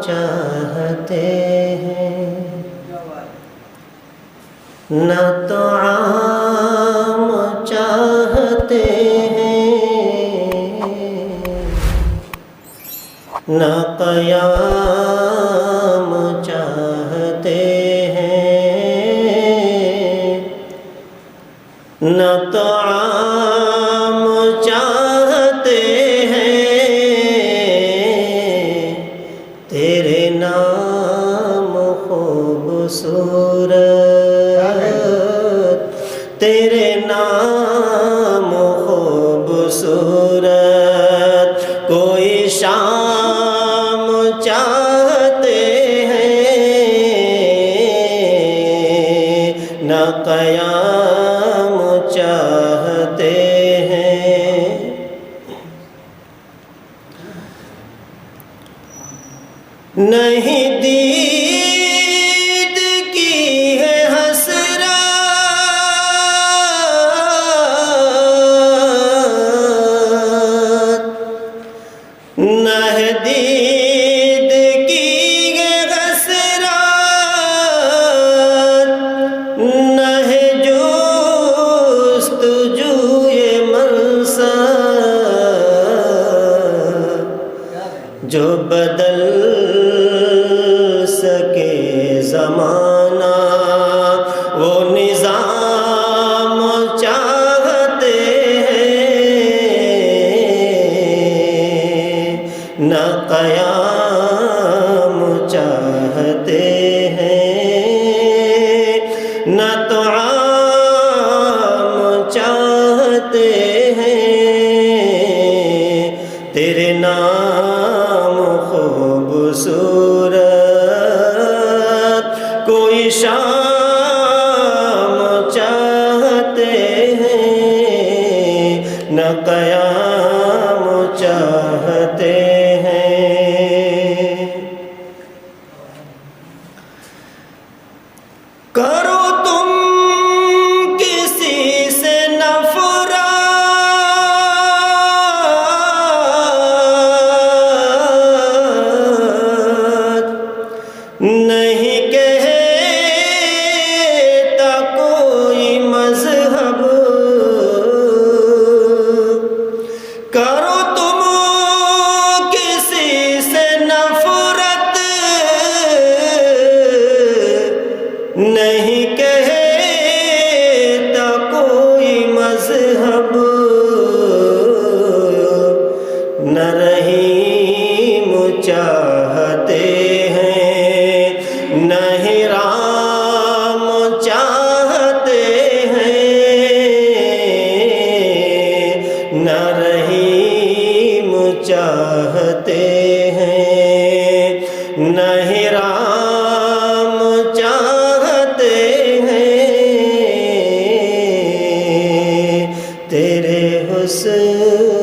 چاہتے ہیں، نہ طعام چاہتے ہیں، نہ قیام چاہتے ہیں، نہ طعام چاہتے ہیں، تیرے نام خوبصورت، تیرے نام خوبصورت، کوئی شام چاہتے ہیں، نہ قیام چاہتے ہیں۔ نہیں دید کی ہے حسرت، نہ دید کی ہے حسرت، نہ جستجوئے منصب، جو بدل سکے زمانہ وہ نظام چاہتے ہیں، نہ قیام چاہتے ہیں، نہ طعام چاہتے ہیں، تیرے نام خوبصورت، کوئی شام چاہتے ہیں، نہ قیام چاہتے ہیں۔ کرو تم کسی سے نفرت، نہیں کہتا کوئی مذہب، کرو تم کسی سے نفرت، نہیں کہتا کوئی مذہب، نہ رحیم چاہتے ہیں، نہ رام چاہتے ہیں، نہ رحیم چاہتے ہیں، نہ رام چاہتے ہیں، تیرے حسن